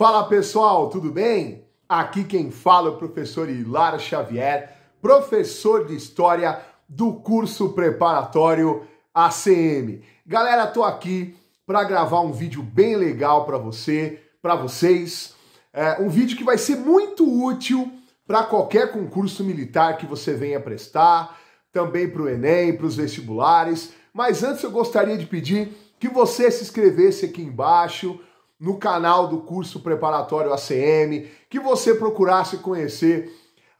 Fala pessoal, tudo bem? Aqui quem fala é o professor Hilário Xavier, professor de História do curso preparatório ACM. Galera, tô aqui para gravar um vídeo bem legal para vocês. Um vídeo que vai ser muito útil para qualquer concurso militar que você venha prestar, também para o Enem, para os vestibulares. Mas antes eu gostaria de pedir que você se inscrevesse aqui embaixo no canal do curso preparatório ACM, que você procurasse conhecer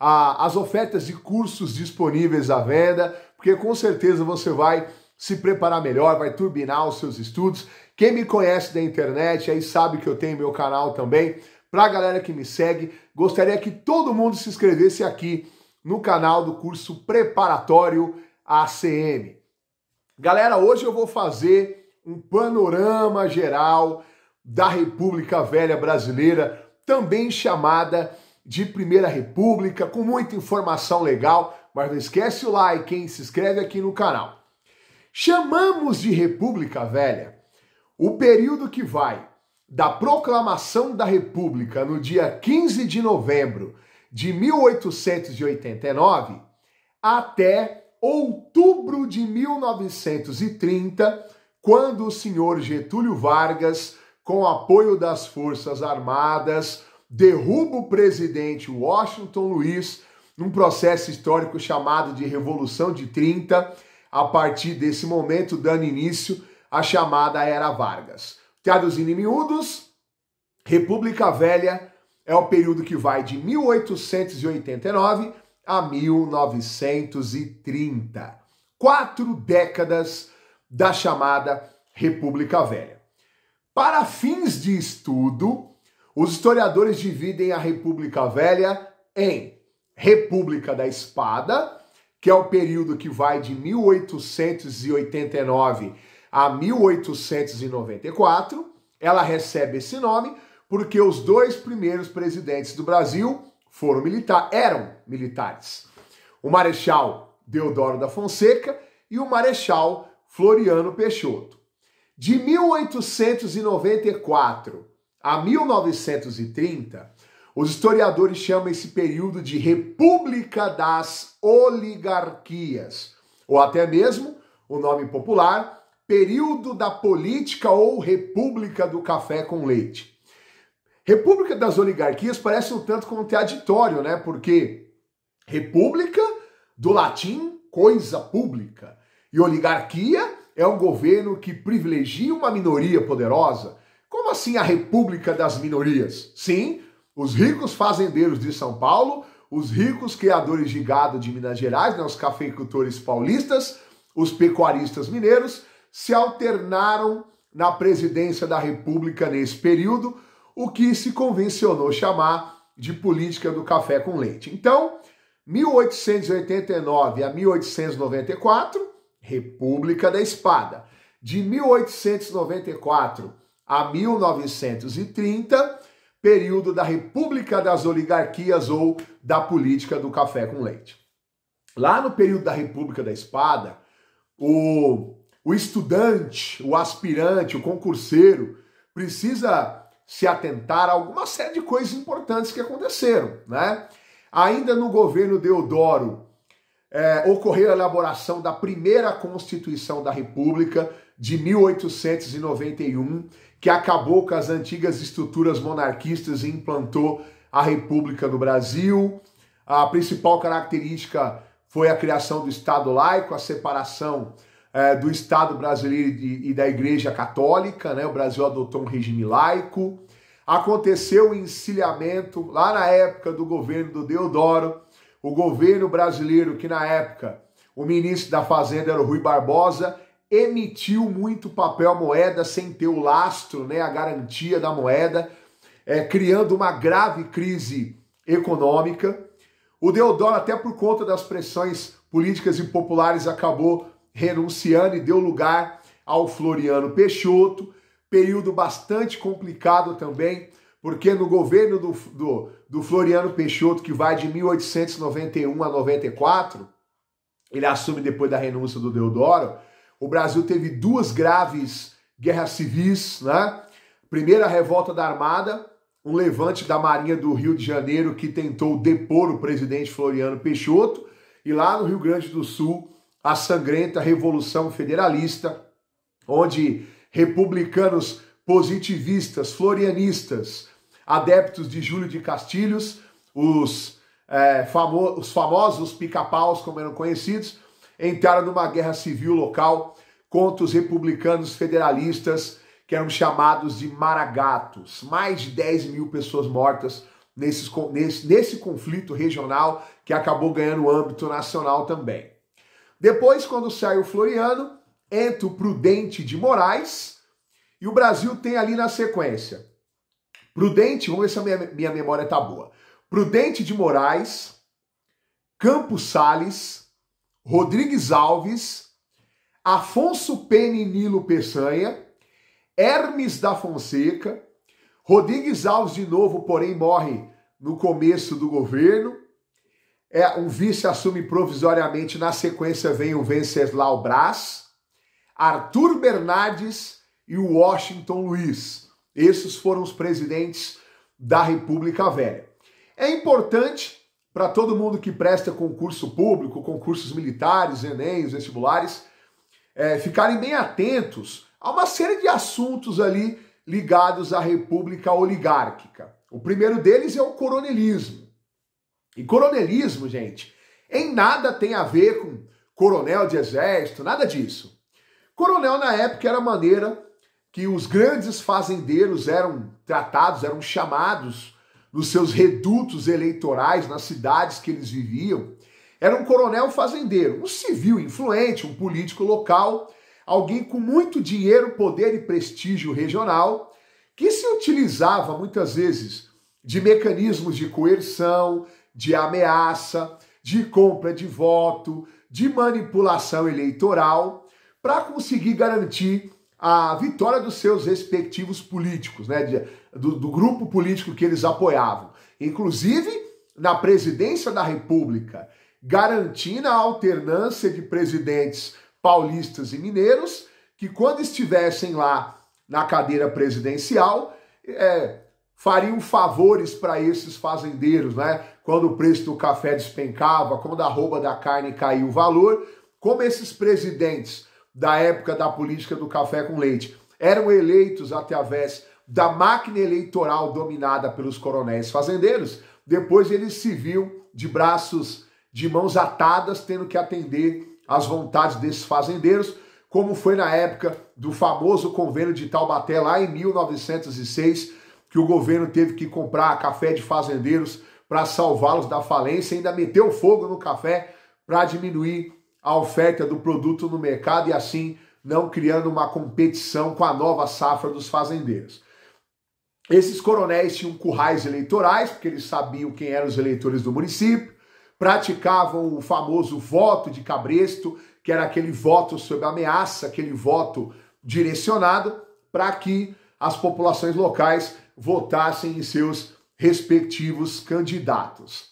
as ofertas de cursos disponíveis à venda, porque com certeza você vai se preparar melhor, vai turbinar os seus estudos. Quem me conhece da internet aí sabe que eu tenho meu canal também. Para a galera que me segue, gostaria que todo mundo se inscrevesse aqui no canal do curso preparatório ACM. Galera, hoje eu vou fazer um panorama geral da República Velha Brasileira, também chamada de Primeira República, com muita informação legal, mas não esquece o like, hein? Se inscreve aqui no canal. Chamamos de República Velha o período que vai da proclamação da República no dia 15 de novembro de 1889 até outubro de 1930, quando o senhor Getúlio Vargas, com apoio das Forças Armadas, derruba o presidente Washington Luiz num processo histórico chamado de Revolução de 30, a partir desse momento dando início à chamada Era Vargas. Traduzindo em miúdos, República Velha é o período que vai de 1889 a 1930. 4 décadas da chamada República Velha. Para fins de estudo, os historiadores dividem a República Velha em República da Espada, que é o período que vai de 1889 a 1894. Ela recebe esse nome porque os 2 primeiros presidentes do Brasil eram militares. O Marechal Deodoro da Fonseca e o Marechal Floriano Peixoto. De 1894 a 1930, os historiadores chamam esse período de República das Oligarquias, ou até mesmo o nome popular, período da política ou República do Café com Leite. República das Oligarquias parece um tanto contraditório, né? Porque República, do latim, coisa pública, e oligarquia é um governo que privilegia uma minoria poderosa. Como assim a República das Minorias? Sim, os ricos fazendeiros de São Paulo, os ricos criadores de gado de Minas Gerais, né, os cafeicultores paulistas, os pecuaristas mineiros, se alternaram na presidência da República nesse período, o que se convencionou chamar de política do café com leite. Então, 1889 a 1894, República da Espada. De 1894 a 1930, período da República das Oligarquias ou da política do café com leite. Lá no período da República da Espada, o estudante, o aspirante, o concurseiro precisa se atentar a alguma série de coisas importantes que aconteceram, né? Ainda no governo Deodoro, ocorreu a elaboração da primeira Constituição da República de 1891, que acabou com as antigas estruturas monarquistas e implantou a República no Brasil. A principal característica foi a criação do Estado laico, a separação do Estado brasileiro e da Igreja Católica, né? O Brasil adotou um regime laico. Aconteceu o encilhamento, lá na época do governo do Deodoro, o governo brasileiro, que na época o ministro da Fazenda era o Rui Barbosa, emitiu muito papel moeda sem ter o lastro, né, a garantia da moeda, criando uma grave crise econômica. O Deodoro, até por conta das pressões políticas e populares, acabou renunciando e deu lugar ao Floriano Peixoto, período bastante complicado também, porque no governo do Floriano Peixoto, que vai de 1891 a 94, ele assume depois da renúncia do Deodoro, o Brasil teve 2 graves guerras civis, né? Primeiro a revolta da Armada, um levante da Marinha do Rio de Janeiro que tentou depor o presidente Floriano Peixoto, e lá no Rio Grande do Sul, a sangrenta Revolução Federalista, onde republicanos positivistas, florianistas, adeptos de Júlio de Castilhos, os famosos pica-paus, como eram conhecidos, entraram numa guerra civil local contra os republicanos federalistas, que eram chamados de maragatos. Mais de 10 mil pessoas mortas nesse conflito regional, que acabou ganhando âmbito nacional também. Depois, quando sai o Floriano, entra o Prudente de Moraes, e o Brasil tem ali na sequência Prudente, vamos ver se a minha memória tá boa. Prudente de Moraes, Campos Salles, Rodrigues Alves, Afonso Pena e Nilo Peçanha, Hermes da Fonseca, Rodrigues Alves de novo, porém morre no começo do governo. Um vice assume provisoriamente, na sequência vem o Venceslau Braz, Arthur Bernardes e o Washington Luiz. Esses foram os presidentes da República Velha. É importante para todo mundo que presta concurso público, concursos militares, Enem, os vestibulares, ficarem bem atentos a uma série de assuntos ali ligados à República Oligárquica. O primeiro deles é o coronelismo. E coronelismo, gente, em nada tem a ver com coronel de exército, nada disso. Coronel, na época, era a maneira que os grandes fazendeiros eram tratados, eram chamados nos seus redutos eleitorais, nas cidades que eles viviam. Era um coronel fazendeiro, um civil influente, um político local, alguém com muito dinheiro, poder e prestígio regional, que se utilizava muitas vezes de mecanismos de coerção, de ameaça, de compra de voto, de manipulação eleitoral, para conseguir garantir a vitória dos seus respectivos políticos, né, do grupo político que eles apoiavam. Inclusive, na presidência da República, garantindo a alternância de presidentes paulistas e mineiros, que quando estivessem lá na cadeira presidencial, fariam favores para esses fazendeiros, né? Quando o preço do café despencava, quando a arroba da carne caiu o valor, como esses presidentes da época da política do café com leite eram eleitos através da máquina eleitoral dominada pelos coronéis fazendeiros, depois eles se viam de mãos atadas, tendo que atender às vontades desses fazendeiros, como foi na época do famoso convênio de Taubaté, lá em 1906, que o governo teve que comprar café de fazendeiros para salvá-los da falência, ainda meteu fogo no café para diminuir a oferta do produto no mercado e assim não criando uma competição com a nova safra dos fazendeiros. Esses coronéis tinham currais eleitorais, porque eles sabiam quem eram os eleitores do município, praticavam o famoso voto de cabresto, que era aquele voto sob ameaça, aquele voto direcionado para que as populações locais votassem em seus respectivos candidatos.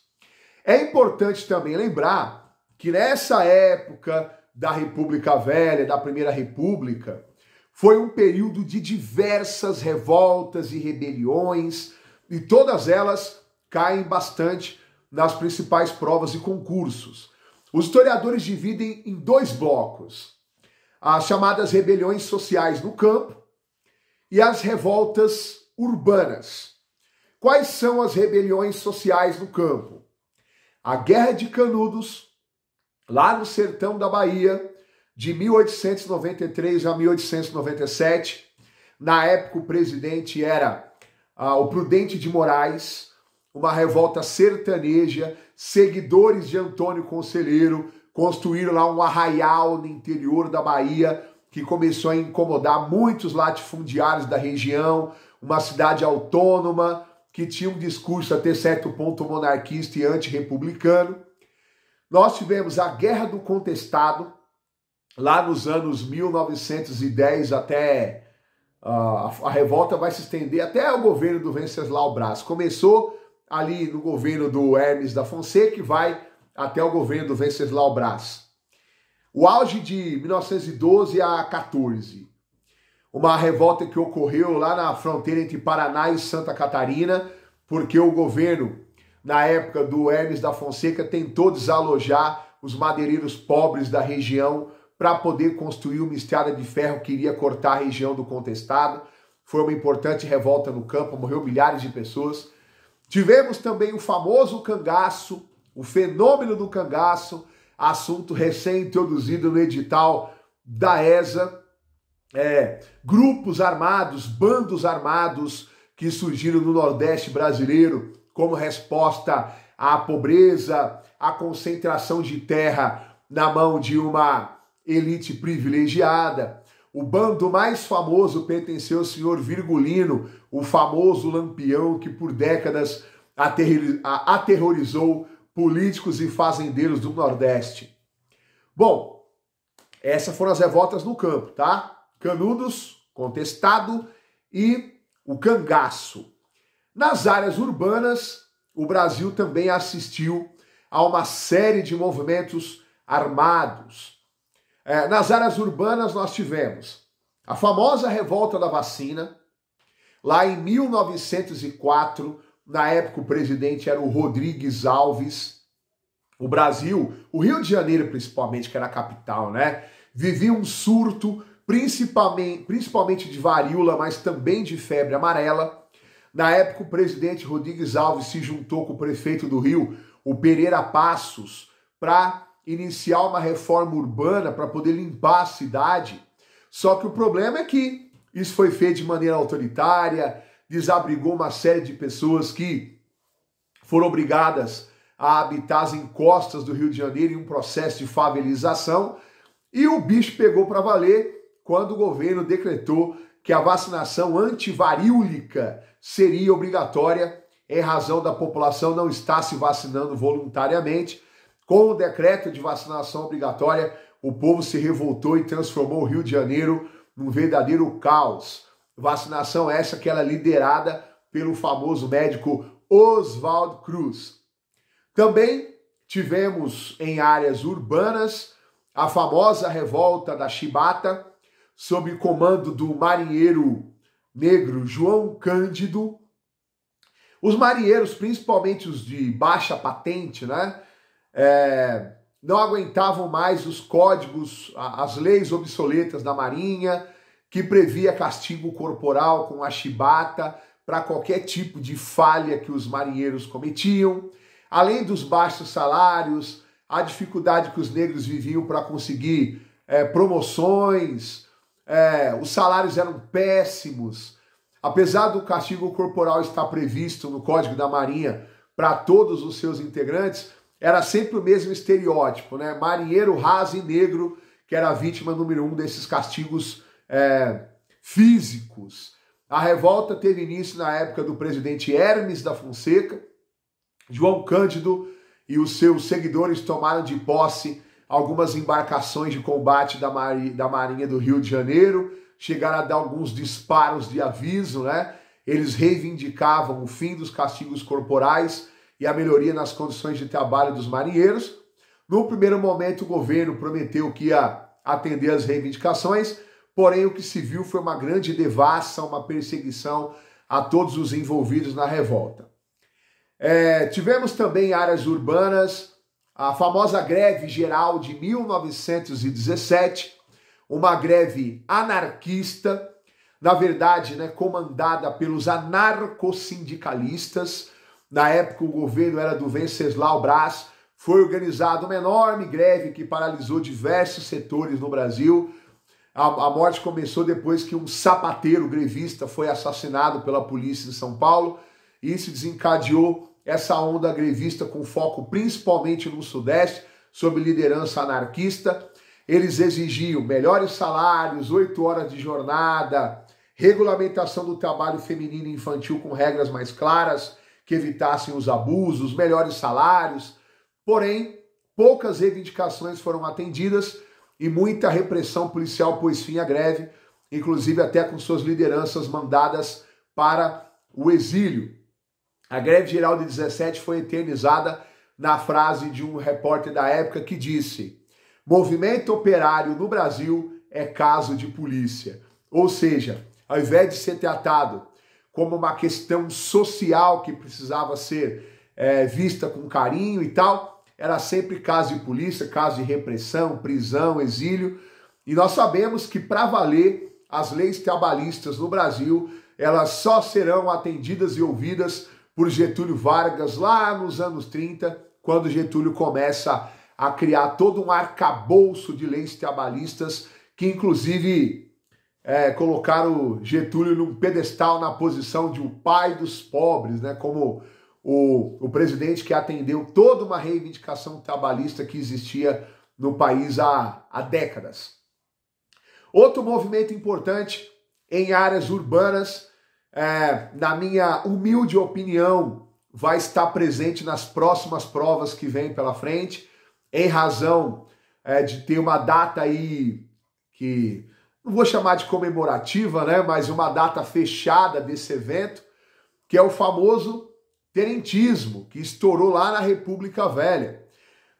É importante também lembrar que nessa época da República Velha, da Primeira República, foi um período de diversas revoltas e rebeliões, e todas elas caem bastante nas principais provas e concursos. Os historiadores dividem em dois blocos: as chamadas rebeliões sociais no campo e as revoltas urbanas. Quais são as rebeliões sociais no campo? A Guerra de Canudos, lá no sertão da Bahia, de 1893 a 1897. Na época o presidente era o Prudente de Moraes, uma revolta sertaneja, seguidores de Antônio Conselheiro construíram lá um arraial no interior da Bahia que começou a incomodar muitos latifundiários da região, uma cidade autônoma que tinha um discurso até certo ponto monarquista e antirrepublicano. Nós tivemos a Guerra do Contestado, lá nos anos 1910 até... a revolta vai se estender até o governo do Venceslau Braz. Começou ali no governo do Hermes da Fonseca e vai até o governo do Venceslau Braz. O auge de 1912 a 14. uma revolta que ocorreu lá na fronteira entre Paraná e Santa Catarina, porque o governo, na época do Hermes da Fonseca, tentou desalojar os madeireiros pobres da região para poder construir uma estrada de ferro que iria cortar a região do contestado. Foi uma importante revolta no campo, morreu milhares de pessoas. Tivemos também o famoso cangaço, o fenômeno do cangaço, assunto recém-introduzido no edital da ESA. Grupos armados, bandos armados que surgiram no Nordeste brasileiro como resposta à pobreza, à concentração de terra na mão de uma elite privilegiada. O bando mais famoso pertenceu ao senhor Virgulino, o famoso Lampião que por décadas aterrorizou políticos e fazendeiros do Nordeste. Bom, essas foram as revoltas no campo, tá? Canudos, contestado e o cangaço. Nas áreas urbanas, o Brasil também assistiu a uma série de movimentos armados. Nas áreas urbanas nós tivemos a famosa revolta da vacina, lá em 1904, na época o presidente era o Rodrigues Alves. O Brasil, o Rio de Janeiro principalmente, que era a capital, né, vivia um surto, principalmente de varíola, mas também de febre amarela. Na época, o presidente Rodrigues Alves se juntou com o prefeito do Rio, o Pereira Passos, para iniciar uma reforma urbana para poder limpar a cidade. Só que o problema é que isso foi feito de maneira autoritária, desabrigou uma série de pessoas que foram obrigadas a habitar as encostas do Rio de Janeiro em um processo de favelização, e o bicho pegou para valer quando o governo decretou que a vacinação antivaríolica seria obrigatória em razão da população não estar se vacinando voluntariamente. Com o decreto de vacinação obrigatória, o povo se revoltou e transformou o Rio de Janeiro num verdadeiro caos. Vacinação essa que era liderada pelo famoso médico Oswaldo Cruz. Também tivemos em áreas urbanas a famosa revolta da Chibata, sob comando do marinheiro negro João Cândido. Os marinheiros, principalmente os de baixa patente, né, não aguentavam mais os códigos, as leis obsoletas da Marinha, que previa castigo corporal com a chibata para qualquer tipo de falha que os marinheiros cometiam, além dos baixos salários, a dificuldade que os negros viviam para conseguir promoções, os salários eram péssimos. Apesar do castigo corporal estar previsto no Código da Marinha para todos os seus integrantes, era sempre o mesmo estereótipo, né? Marinheiro raso e negro, que era a vítima número 1 desses castigos físicos. A revolta teve início na época do presidente Hermes da Fonseca. João Cândido e os seus seguidores tomaram de posse algumas embarcações de combate da Marinha do Rio de Janeiro, chegaram a dar alguns disparos de aviso, né? Eles reivindicavam o fim dos castigos corporais e a melhoria nas condições de trabalho dos marinheiros. No primeiro momento, o governo prometeu que ia atender às reivindicações, porém o que se viu foi uma grande devassa, uma perseguição a todos os envolvidos na revolta. Tivemos também áreas urbanas, a famosa greve geral de 1917, uma greve anarquista, na verdade, né, comandada pelos anarcossindicalistas. Na época, o governo era do Venceslau Braz. Foi organizada uma enorme greve que paralisou diversos setores no Brasil. A morte começou depois que um sapateiro grevista foi assassinado pela polícia em São Paulo. E isso desencadeou essa onda grevista com foco principalmente no Sudeste, sob liderança anarquista. Eles exigiam melhores salários, 8 horas de jornada, regulamentação do trabalho feminino e infantil com regras mais claras, que evitassem os abusos, melhores salários. Porém, poucas reivindicações foram atendidas e muita repressão policial pôs fim à greve, inclusive até com suas lideranças mandadas para o exílio. A greve geral de 17 foi eternizada na frase de um repórter da época que disse: "Movimento operário no Brasil é caso de polícia". Ou seja, ao invés de ser tratado como uma questão social que precisava ser vista com carinho e tal, era sempre caso de polícia, caso de repressão, prisão, exílio. E nós sabemos que para valer as leis trabalhistas no Brasil, elas só serão atendidas e ouvidas por Getúlio Vargas lá nos anos 30, quando Getúlio começa a criar todo um arcabouço de leis trabalhistas que inclusive colocaram Getúlio num pedestal na posição de um pai dos pobres, né? Como o presidente que atendeu toda uma reivindicação trabalhista que existia no país há décadas. Outro movimento importante em áreas urbanas, na minha humilde opinião, vai estar presente nas próximas provas que vêm pela frente, em razão de ter uma data aí que não vou chamar de comemorativa, né, mas uma data fechada desse evento, que é o famoso tenentismo, que estourou lá na República Velha.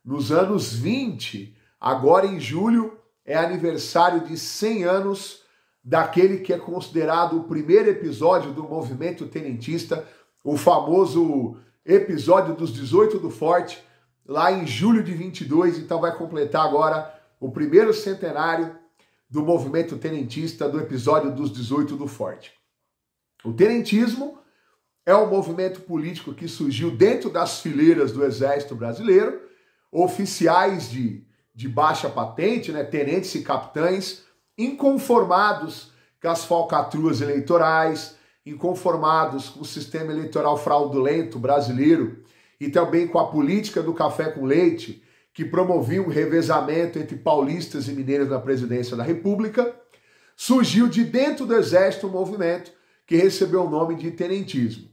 Nos anos 20, agora em julho, é aniversário de 100 anos daquele que é considerado o primeiro episódio do movimento tenentista, o famoso episódio dos 18 do Forte, lá em julho de 22, então vai completar agora o primeiro centenário do movimento tenentista, do episódio dos 18 do Forte. O tenentismo é um movimento político que surgiu dentro das fileiras do Exército Brasileiro, oficiais de baixa patente, né, tenentes e capitães, inconformados com as falcatruas eleitorais, inconformados com o sistema eleitoral fraudulento brasileiro e também com a política do café com leite, que promovia um revezamento entre paulistas e mineiros na presidência da República, surgiu de dentro do Exército um movimento que recebeu o nome de tenentismo.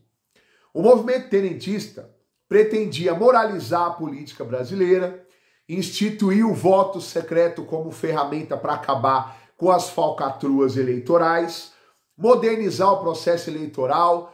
O movimento tenentista pretendia moralizar a política brasileira, instituir o voto secreto como ferramenta para acabar com as falcatruas eleitorais, modernizar o processo eleitoral,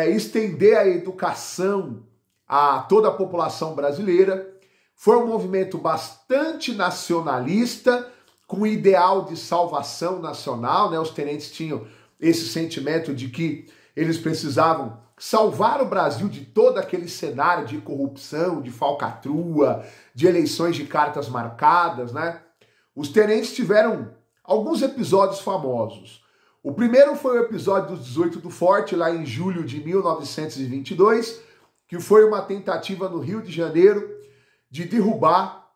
estender a educação a toda a população brasileira. Foi um movimento bastante nacionalista, com ideal de salvação nacional, né? Os tenentes tinham esse sentimento de que eles precisavam salvar o Brasil de todo aquele cenário de corrupção, de falcatrua, de eleições de cartas marcadas, né? Os tenentes tiveram alguns episódios famosos. O primeiro foi o episódio dos 18 do Forte, lá em julho de 1922, que foi uma tentativa no Rio de Janeiro de derrubar,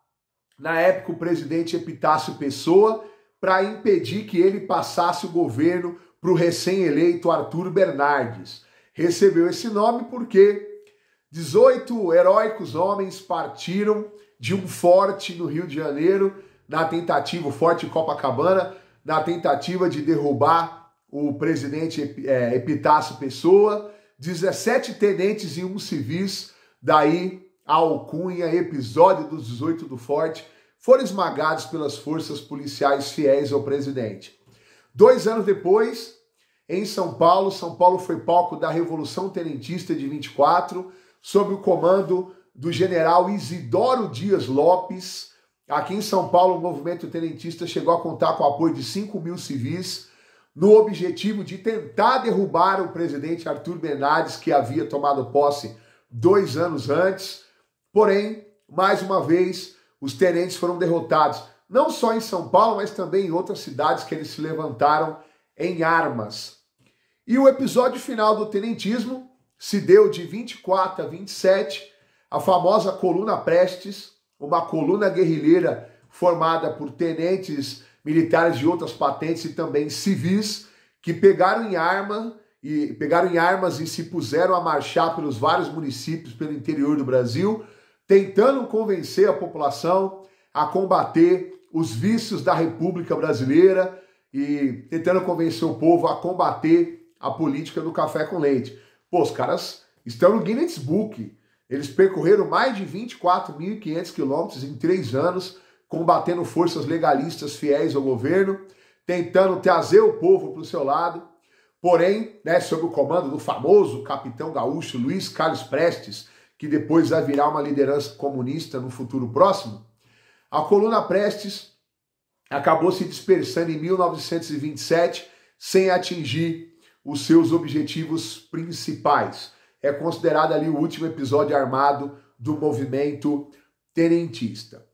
na época, o presidente Epitácio Pessoa, para impedir que ele passasse o governo para o recém-eleito Arthur Bernardes. Recebeu esse nome porque 18 heróicos homens partiram de um forte no Rio de Janeiro, na tentativa, o Forte Copacabana, na tentativa de derrubar o presidente Epitácio Pessoa, 17 tenentes e 1 civis, daí a alcunha episódio dos 18 do Forte, foram esmagados pelas forças policiais fiéis ao presidente. 2 anos depois, em São Paulo foi palco da Revolução Tenentista de 24, sob o comando do general Isidoro Dias Lopes. Aqui em São Paulo, o movimento tenentista chegou a contar com o apoio de 5.000 civis, no objetivo de tentar derrubar o presidente Arthur Bernardes, que havia tomado posse 2 anos antes. Porém, mais uma vez, os tenentes foram derrotados, não só em São Paulo, mas também em outras cidades que eles se levantaram em armas. E o episódio final do tenentismo se deu de 24 a 27, a famosa Coluna Prestes, uma coluna guerrilheira formada por tenentes militares de outras patentes e também civis, que pegaram em armas e se puseram a marchar pelos vários municípios pelo interior do Brasil, tentando convencer a população a combater os vícios da República Brasileira e tentando convencer o povo a combater a política do café com leite. Pô, os caras estão no Guinness Book. Eles percorreram mais de 24.500 quilômetros em 3 anos, combatendo forças legalistas fiéis ao governo, tentando trazer o povo para o seu lado. Porém, né, sob o comando do famoso capitão gaúcho Luiz Carlos Prestes, que depois vai virar uma liderança comunista no futuro próximo, a Coluna Prestes acabou se dispersando em 1927, sem atingir os seus objetivos principais. É considerado ali o último episódio armado do movimento tenentista.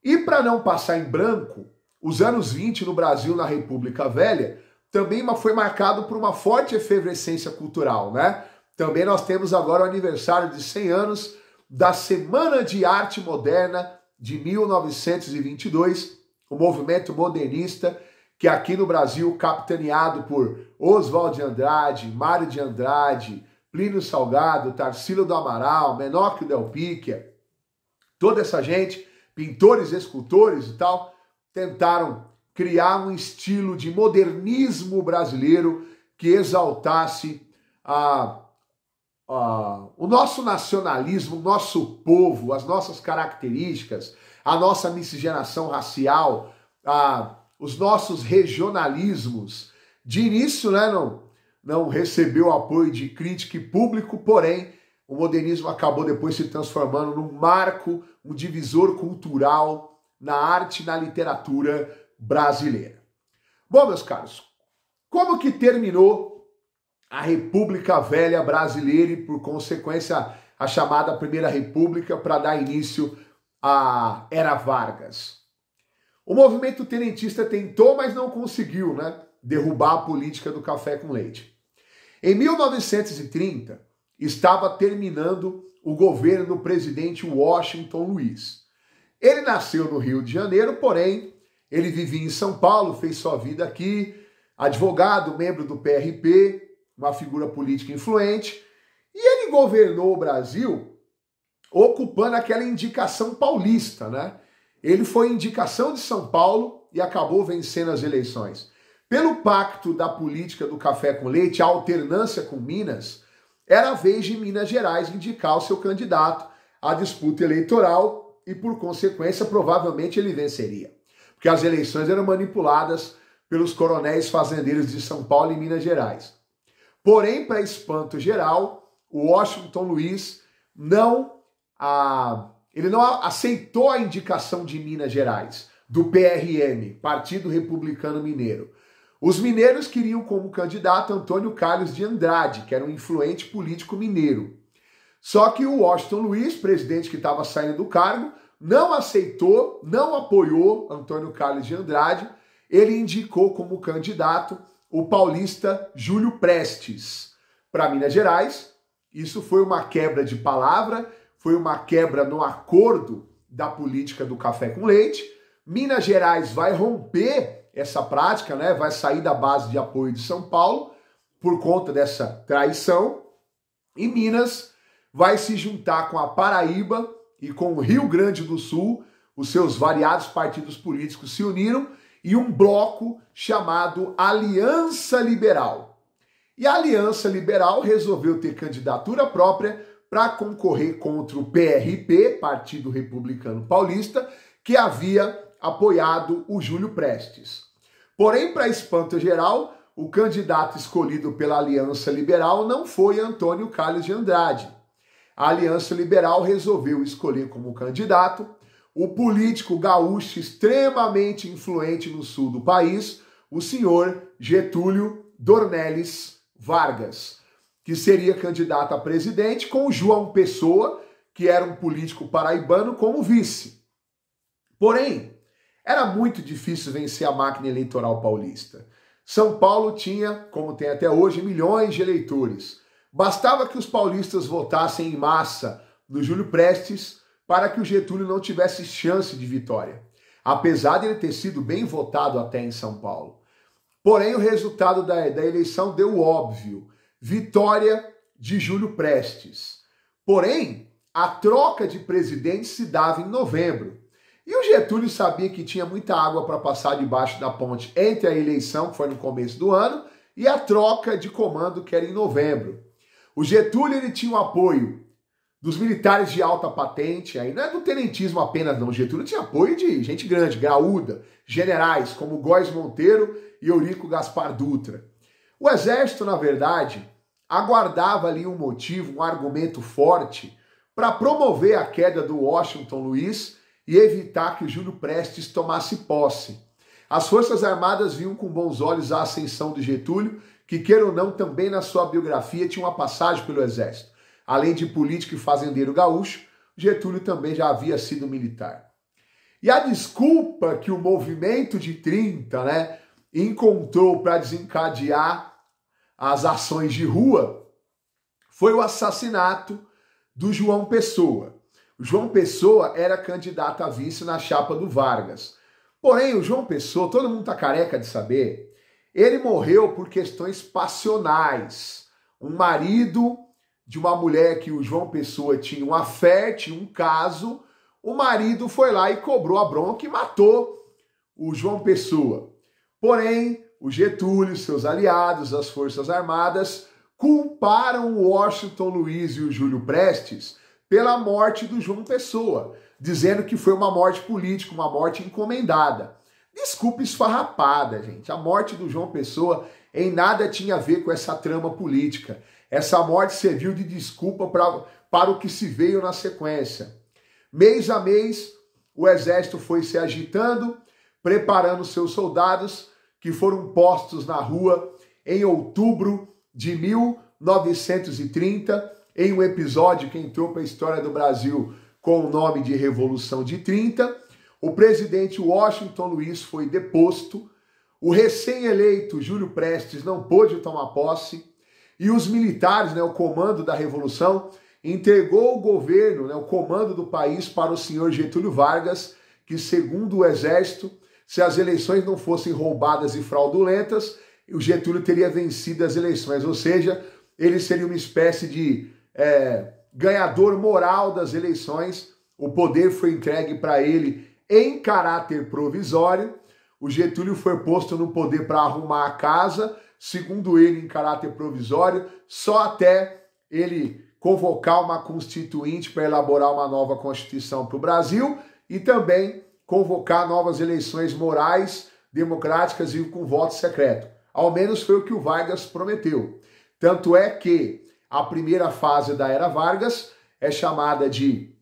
E para não passar em branco, os anos 20 no Brasil, na República Velha, também foi marcado por uma forte efervescência cultural, né? Também nós temos agora o aniversário de 100 anos da Semana de Arte Moderna de 1922, o movimento modernista, que aqui no Brasil, capitaneado por Oswald de Andrade, Mário de Andrade, Plínio Salgado, Tarsílio do Amaral, Menóquio Del Picchia, toda essa gente, pintores, escultores e tal, tentaram criar um estilo de modernismo brasileiro que exaltasse o nosso nacionalismo, o nosso povo, as nossas características, a nossa miscigenação racial, os nossos regionalismos. De início, né, não recebeu apoio de crítica e público, porém, o modernismo acabou depois se transformando num marco, um divisor cultural na arte e na literatura brasileira. Bom, meus caros, como que terminou a República Velha Brasileira e, por consequência, a chamada Primeira República para dar início à Era Vargas? O movimento tenentista tentou, mas não conseguiu, né, derrubar a política do café com leite. Em 1930, estava terminando o governo do presidente Washington Luiz. Ele nasceu no Rio de Janeiro, porém, ele vivia em São Paulo, fez sua vida aqui, advogado, membro do PRP, uma figura política influente, e ele governou o Brasil ocupando aquela indicação paulista, né? Ele foi indicação de São Paulo e acabou vencendo as eleições. Pelo pacto da política do café com leite, a alternância com Minas, era a vez de Minas Gerais indicar o seu candidato à disputa eleitoral e, por consequência, provavelmente ele venceria. Porque as eleições eram manipuladas pelos coronéis fazendeiros de São Paulo e Minas Gerais. Porém, para espanto geral, o Washington Luiz não aceitou a indicação de Minas Gerais, do PRM, Partido Republicano Mineiro. Os mineiros queriam como candidato Antônio Carlos de Andrade, que era um influente político mineiro. Só que o Washington Luiz, presidente que estava saindo do cargo, não aceitou, não apoiou Antônio Carlos de Andrade. Ele indicou como candidato o paulista Júlio Prestes para Minas Gerais. Isso foi uma quebra de palavra, foi uma quebra no acordo da política do café com leite. Minas Gerais vai romper essa prática, né? Vai sair da base de apoio de São Paulo por conta dessa traição. E Minas vai se juntar com a Paraíba e com o Rio Grande do Sul. Os seus variados partidos políticos se uniram e um bloco chamado Aliança Liberal. E a Aliança Liberal resolveu ter candidatura própria para concorrer contra o PRP, Partido Republicano Paulista, que havia apoiado o Júlio Prestes. Porém, para espanto geral, o candidato escolhido pela Aliança Liberal não foi Antônio Carlos de Andrade. A Aliança Liberal resolveu escolher como candidato o político gaúcho extremamente influente no sul do país, o senhor Getúlio Dornelles Vargas, que seria candidato a presidente com o João Pessoa, que era um político paraibano, como vice. Porém, era muito difícil vencer a máquina eleitoral paulista. São Paulo tinha, como tem até hoje, milhões de eleitores. Bastava que os paulistas votassem em massa no Júlio Prestes para que o Getúlio não tivesse chance de vitória, apesar de ele ter sido bem votado até em São Paulo. Porém, o resultado da eleição deu óbvio: vitória de Júlio Prestes. Porém, a troca de presidente se dava em novembro. E o Getúlio sabia que tinha muita água para passar debaixo da ponte entre a eleição, que foi no começo do ano, e a troca de comando, que era em novembro. O Getúlio ele tinha o apoio dos militares de alta patente, aí não é do tenentismo apenas não, o Getúlio tinha apoio de gente grande, graúda, generais como Góes Monteiro e Eurico Gaspar Dutra. O exército, na verdade, aguardava ali um motivo, um argumento forte para promover a queda do Washington Luiz e evitar que o Júlio Prestes tomasse posse. As Forças Armadas viam com bons olhos a ascensão de Getúlio, que, queira ou não, também na sua biografia tinha uma passagem pelo Exército. Além de político e fazendeiro gaúcho, Getúlio também já havia sido militar. E a desculpa que o movimento de 30, encontrou para desencadear as ações de rua foi o assassinato do João Pessoa. O João Pessoa era candidato a vice na chapa do Vargas. Porém, o João Pessoa, todo mundo está careca de saber, ele morreu por questões passionais. Um marido de uma mulher que o João Pessoa tinha um affair, tinha um caso, o marido foi lá e cobrou a bronca e matou o João Pessoa. Porém, o Getúlio, seus aliados, as Forças Armadas, culparam o Washington Luiz e o Júlio Prestes pela morte do João Pessoa, dizendo que foi uma morte política, uma morte encomendada. Desculpa esfarrapada, gente. A morte do João Pessoa em nada tinha a ver com essa trama política. Essa morte serviu de desculpa para o que se veio na sequência. Mês a mês, o exército foi se agitando, preparando seus soldados, que foram postos na rua em outubro de 1930, em um episódio que entrou para a história do Brasil com o nome de Revolução de 30. O presidente Washington Luiz foi deposto, o recém-eleito Júlio Prestes não pôde tomar posse, e os militares, o comando da Revolução, entregou o governo, o comando do país para o senhor Getúlio Vargas, que, segundo o Exército, se as eleições não fossem roubadas e fraudulentas, o Getúlio teria vencido as eleições, ou seja, ele seria uma espécie de ganhador moral das eleições. O poder foi entregue para ele em caráter provisório. O Getúlio foi posto no poder para arrumar a casa, segundo ele, em caráter provisório, só até ele convocar uma constituinte para elaborar uma nova Constituição para o Brasil e também convocar novas eleições morais, democráticas e com voto secreto. Ao menos foi o que o Vargas prometeu. Tanto é que a primeira fase da era Vargas é chamada de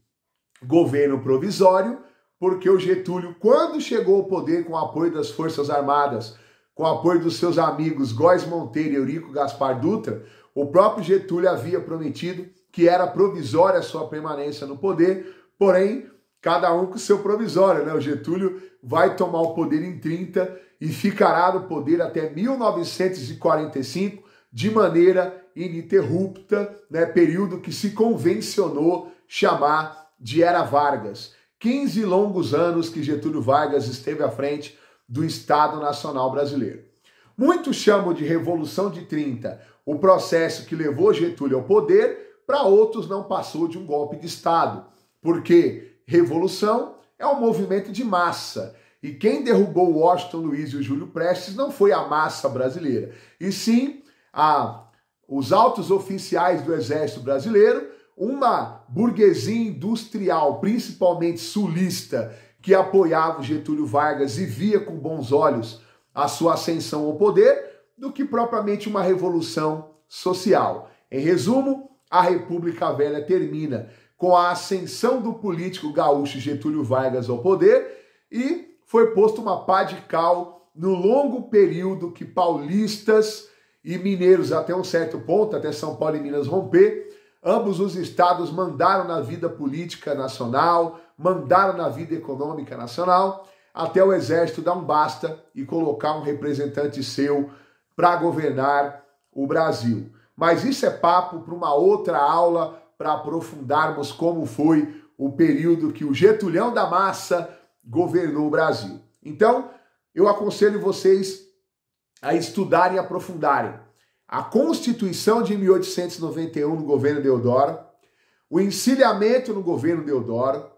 governo provisório, porque o Getúlio, quando chegou ao poder com o apoio das Forças Armadas, com o apoio dos seus amigos Góes Monteiro e Eurico Gaspar Dutra, o próprio Getúlio havia prometido que era provisória a sua permanência no poder, porém, cada um com seu provisório, O Getúlio vai tomar o poder em 30 e ficará no poder até 1945 de maneira ininterrupta, período que se convencionou chamar de Era Vargas. 15 longos anos que Getúlio Vargas esteve à frente do Estado Nacional Brasileiro. Muitos chamam de Revolução de 30 o processo que levou Getúlio ao poder, para outros não passou de um golpe de Estado, porque revolução é um movimento de massa, e quem derrubou o Washington Luiz e o Júlio Prestes não foi a massa brasileira, e sim os altos oficiais do Exército Brasileiro, uma burguesia industrial, principalmente sulista, que apoiava o Getúlio Vargas e via com bons olhos a sua ascensão ao poder, do que propriamente uma revolução social. Em resumo, a República Velha termina com a ascensão do político gaúcho Getúlio Vargas ao poder e foi posto uma pá de cal no longo período que paulistas e mineiros, até um certo ponto, até São Paulo e Minas romper, ambos os estados mandaram na vida política nacional, mandaram na vida econômica nacional, até o exército dar um basta e colocar um representante seu para governar o Brasil. Mas isso é papo para uma outra aula, para aprofundarmos como foi o período que o Getulhão da Massa governou o Brasil. Então, eu aconselho vocês a estudarem e aprofundarem a Constituição de 1891 no governo Deodoro, o encilhamento no governo Deodoro,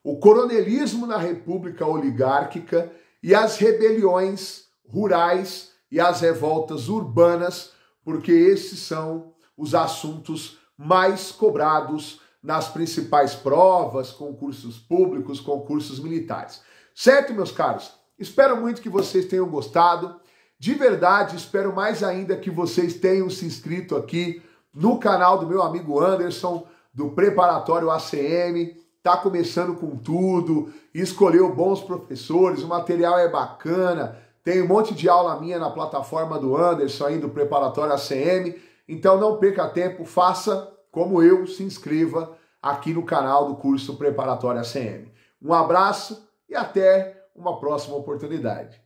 o coronelismo na República Oligárquica e as rebeliões rurais e as revoltas urbanas, porque esses são os assuntos mais cobrados nas principais provas, concursos públicos, concursos militares. Certo, meus caros? Espero muito que vocês tenham gostado. De verdade, espero mais ainda que vocês tenham se inscrito aqui no canal do meu amigo Anderson, do Preparatório ACM, tá começando com tudo, escolheu bons professores, o material é bacana, tem um monte de aula minha na plataforma do Anderson aí do Preparatório ACM, então não perca tempo, faça como eu, se inscreva aqui no canal do curso Preparatório ACM. Um abraço e até uma próxima oportunidade.